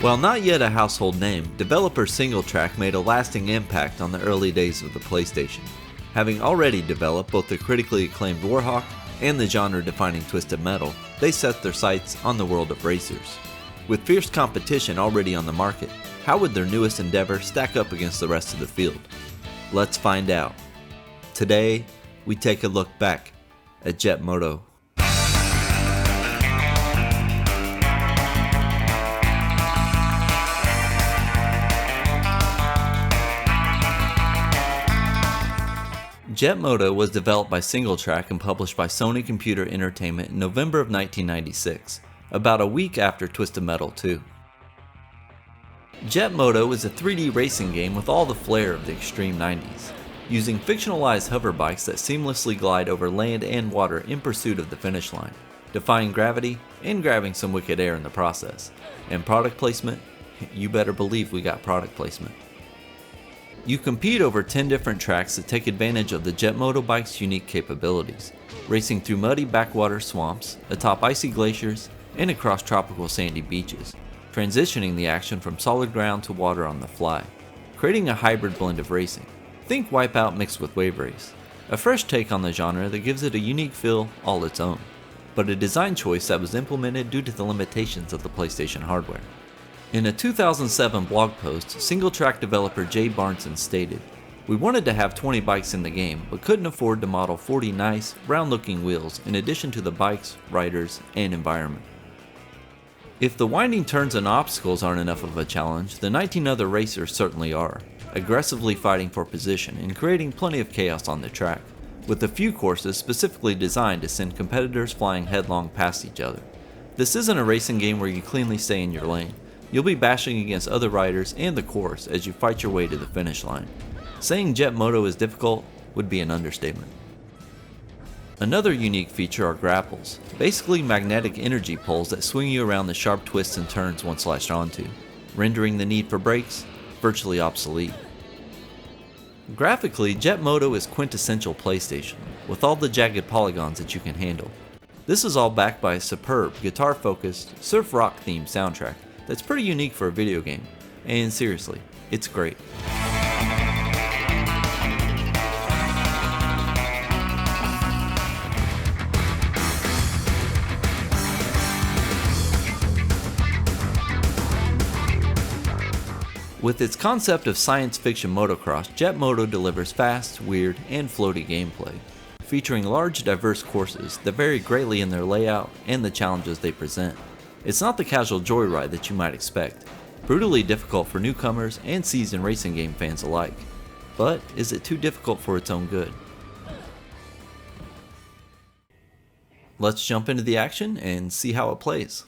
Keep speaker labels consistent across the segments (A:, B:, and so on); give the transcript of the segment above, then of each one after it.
A: While not yet a household name, developer SingleTrac made a lasting impact on the early days of the PlayStation, having already developed both the critically acclaimed Warhawk and the genre-defining Twisted Metal. They set their sights on the world of racers. With fierce competition already on the market, how would their newest endeavor stack up against the rest of the field? Let's find out. Today, we take a look back at Jet Moto. Jet Moto was developed by SingleTrac and published by Sony Computer Entertainment in November of 1996, about a week after Twisted Metal 2. Jet Moto is a 3D racing game with all the flair of the extreme 90s, using fictionalized hover bikes that seamlessly glide over land and water in pursuit of the finish line, defying gravity and grabbing some wicked air in the process. And product placement? You better believe we got product placement. You compete over 10 different tracks that take advantage of the Jet Moto bike's unique capabilities, racing through muddy backwater swamps, atop icy glaciers, and across tropical sandy beaches, transitioning the action from solid ground to water on the fly, creating a hybrid blend of racing. Think Wipeout mixed with Wave Race, a fresh take on the genre that gives it a unique feel all its own, but a design choice that was implemented due to the limitations of the PlayStation hardware. In a 2007 blog post, SingleTrac developer Jay Barnson stated, "We wanted to have 20 bikes in the game, but couldn't afford to model 40 nice, round-looking wheels in addition to the bikes, riders, and environment." If the winding turns and obstacles aren't enough of a challenge, the 19 other racers certainly are, aggressively fighting for position and creating plenty of chaos on the track, with a few courses specifically designed to send competitors flying headlong past each other. This isn't a racing game where you cleanly stay in your lane. You'll be bashing against other riders and the course as you fight your way to the finish line. Saying Jet Moto is difficult would be an understatement. Another unique feature are grapples, basically magnetic energy poles that swing you around the sharp twists and turns once latched onto, rendering the need for brakes virtually obsolete. Graphically, Jet Moto is quintessential PlayStation, with all the jagged polygons that you can handle. This is all backed by a superb, guitar-focused, surf rock-themed soundtrack that's pretty unique for a video game, and seriously, it's great. With its concept of science fiction motocross, Jet Moto delivers fast, weird, and floaty gameplay, featuring large, diverse courses that vary greatly in their layout and the challenges they present. It's not the casual joyride that you might expect, brutally difficult for newcomers and seasoned racing game fans alike. But is it too difficult for its own good? Let's jump into the action and see how it plays.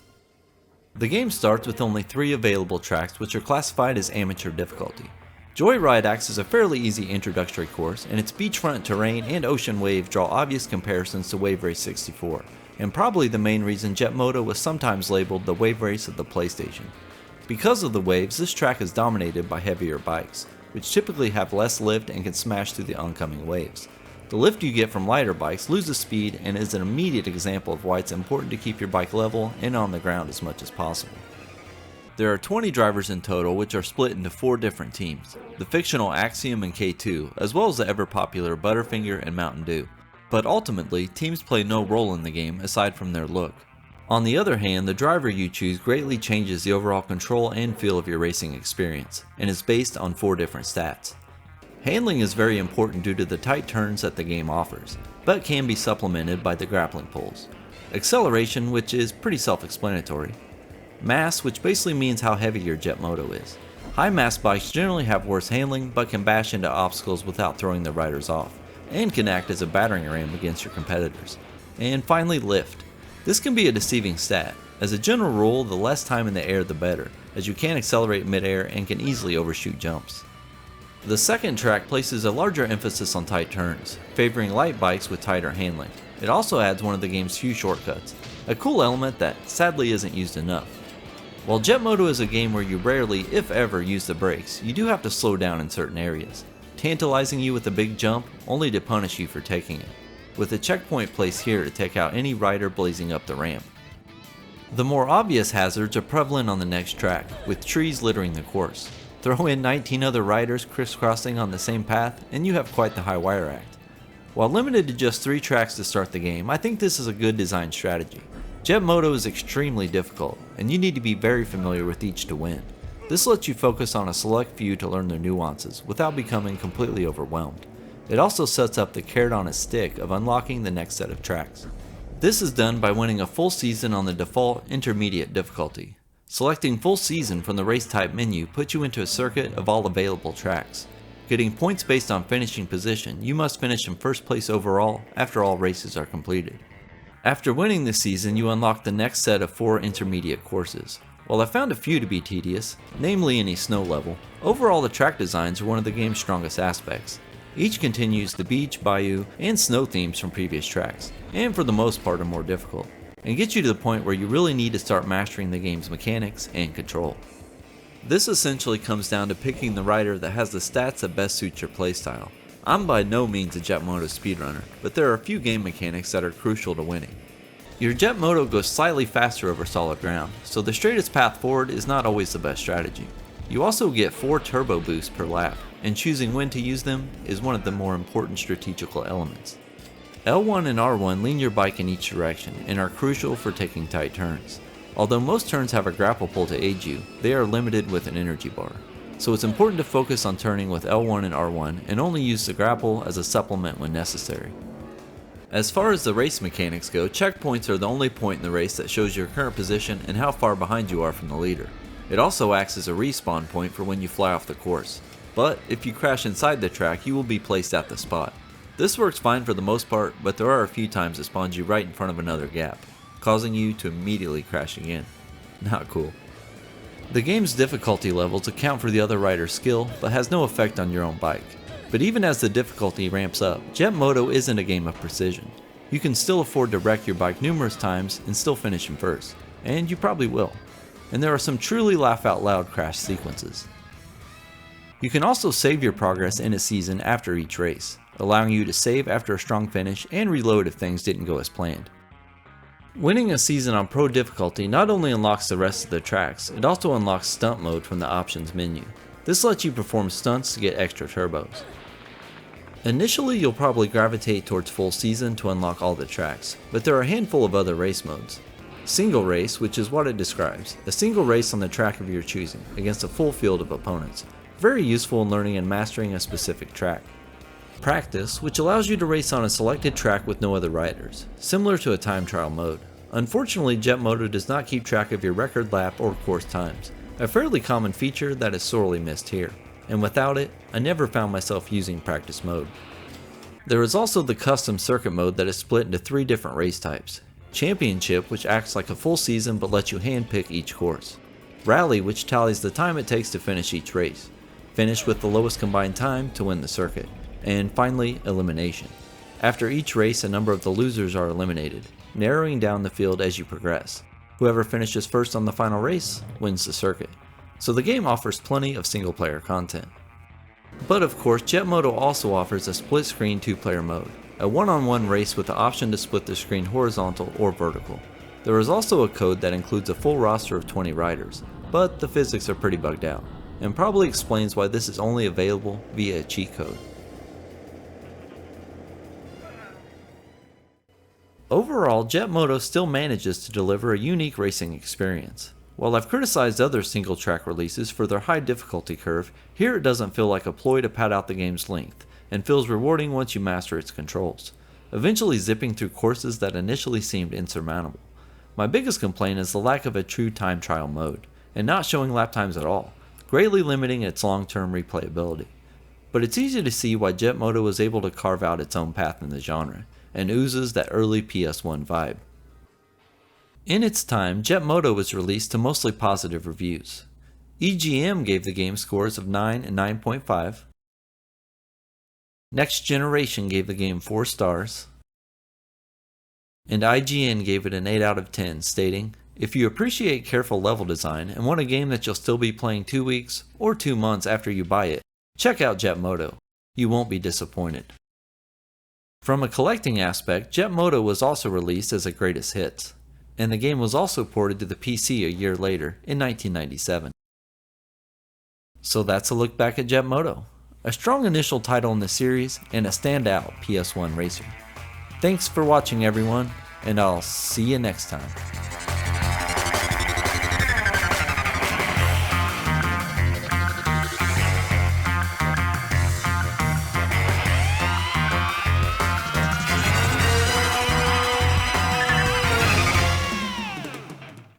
A: The game starts with only 3 available tracks, which are classified as amateur difficulty. Joyride acts as a fairly easy introductory course, and its beachfront terrain and ocean wave draw obvious comparisons to Wave Race 64, and probably the main reason Jet Moto was sometimes labeled the Wave Race of the PlayStation. Because of the waves, this track is dominated by heavier bikes, which typically have less lift and can smash through the oncoming waves. The lift you get from lighter bikes loses speed and is an immediate example of why it's important to keep your bike level and on the ground as much as possible. There are 20 drivers in total, which are split into 4 different teams, the fictional Axiom and K2, as well as the ever-popular Butterfinger and Mountain Dew. But ultimately, teams play no role in the game aside from their look. On the other hand, the driver you choose greatly changes the overall control and feel of your racing experience, and is based on 4 different stats. Handling is very important due to the tight turns that the game offers, but can be supplemented by the grappling pulls. Acceleration, which is pretty self-explanatory. Mass, which basically means how heavy your Jet Moto is. High mass bikes generally have worse handling, but can bash into obstacles without throwing the riders off, and can act as a battering ram against your competitors. And finally, lift. This can be a deceiving stat. As a general rule, the less time in the air the better, as you can accelerate mid-air and can easily overshoot jumps. The second track places a larger emphasis on tight turns, favoring light bikes with tighter handling. It also adds one of the game's few shortcuts, a cool element that sadly isn't used enough. While Jet Moto is a game where you rarely, if ever, use the brakes, you do have to slow down in certain areas, tantalizing you with a big jump only to punish you for taking it, with a checkpoint placed here to take out any rider blazing up the ramp. The more obvious hazards are prevalent on the next track, with trees littering the course. Throw in 19 other riders crisscrossing on the same path, and you have quite the high wire act. While limited to just 3 tracks to start the game, I think this is a good design strategy. Jet Moto is extremely difficult, and you need to be very familiar with each to win. This lets you focus on a select few to learn their nuances without becoming completely overwhelmed. It also sets up the carrot on a stick of unlocking the next set of tracks. This is done by winning a full season on the default intermediate difficulty. Selecting full season from the race type menu puts you into a circuit of all available tracks. Getting points based on finishing position, you must finish in first place overall after all races are completed. After winning this season, you unlock the next set of 4 intermediate courses. While I found a few to be tedious, namely any snow level, overall the track designs are one of the game's strongest aspects. Each continues the beach, bayou, and snow themes from previous tracks, and for the most part are more difficult, and get you to the point where you really need to start mastering the game's mechanics and control. This essentially comes down to picking the rider that has the stats that best suit your playstyle. I'm by no means a Jet Moto speedrunner, but there are a few game mechanics that are crucial to winning. Your Jet Moto goes slightly faster over solid ground, so the straightest path forward is not always the best strategy. You also get 4 turbo boosts per lap, and choosing when to use them is one of the more important strategical elements. L1 and R1 lean your bike in each direction and are crucial for taking tight turns. Although most turns have a grapple pull to aid you, they are limited with an energy bar. So it's important to focus on turning with L1 and R1 and only use the grapple as a supplement when necessary. As far as the race mechanics go, checkpoints are the only point in the race that shows your current position and how far behind you are from the leader. It also acts as a respawn point for when you fly off the course. But if you crash inside the track, you will be placed at the spot. This works fine for the most part, but there are a few times it spawns you right in front of another gap, causing you to immediately crash again. Not cool. The game's difficulty levels account for the other rider's skill, but has no effect on your own bike. But even as the difficulty ramps up, Jet Moto isn't a game of precision. You can still afford to wreck your bike numerous times and still finish in first, and you probably will. And there are some truly laugh out loud crash sequences. You can also save your progress in a season after each race, allowing you to save after a strong finish and reload if things didn't go as planned. Winning a season on Pro difficulty not only unlocks the rest of the tracks, it also unlocks stunt mode from the options menu. This lets you perform stunts to get extra turbos. Initially you'll probably gravitate towards full season to unlock all the tracks, but there are a handful of other race modes. Single race, which is what it describes, a single race on the track of your choosing, against a full field of opponents. Very useful in learning and mastering a specific track. Practice, which allows you to race on a selected track with no other riders, similar to a time trial mode. Unfortunately, Jet Moto does not keep track of your record lap or course times, a fairly common feature that is sorely missed here, and without it, I never found myself using practice mode. There is also the custom circuit mode that is split into 3 different race types. Championship, which acts like a full season but lets you handpick each course. Rally, which tallies the time it takes to finish each race. Finish with the lowest combined time to win the circuit. And finally, elimination. After each race, a number of the losers are eliminated, narrowing down the field as you progress. Whoever finishes first on the final race wins the circuit. So the game offers plenty of single player content. But of course, Jet Moto also offers a split screen 2-player mode, a one-on-one race with the option to split the screen horizontal or vertical. There is also a code that includes a full roster of 20 riders, but the physics are pretty bugged out, and probably explains why this is only available via a cheat code. Overall, Jet Moto still manages to deliver a unique racing experience. While I've criticized other SingleTrac releases for their high difficulty curve, here it doesn't feel like a ploy to pad out the game's length, and feels rewarding once you master its controls, eventually zipping through courses that initially seemed insurmountable. My biggest complaint is the lack of a true time trial mode, and not showing lap times at all, greatly limiting its long-term replayability. But it's easy to see why Jet Moto was able to carve out its own path in the genre, and oozes that early PS1 vibe. In its time, Jet Moto was released to mostly positive reviews. EGM gave the game scores of 9 and 9.5. Next Generation gave the game 4 stars. And IGN gave it an 8 out of 10, stating, "If you appreciate careful level design and want a game that you'll still be playing 2 weeks or 2 months after you buy it, check out Jet Moto. You won't be disappointed." From a collecting aspect, Jet Moto was also released as a greatest hits. and the game was also ported to the PC a year later, in 1997. So that's a look back at Jet Moto, a strong initial title in the series and a standout PS1 racer. Thanks for watching everyone, and I'll see you next time.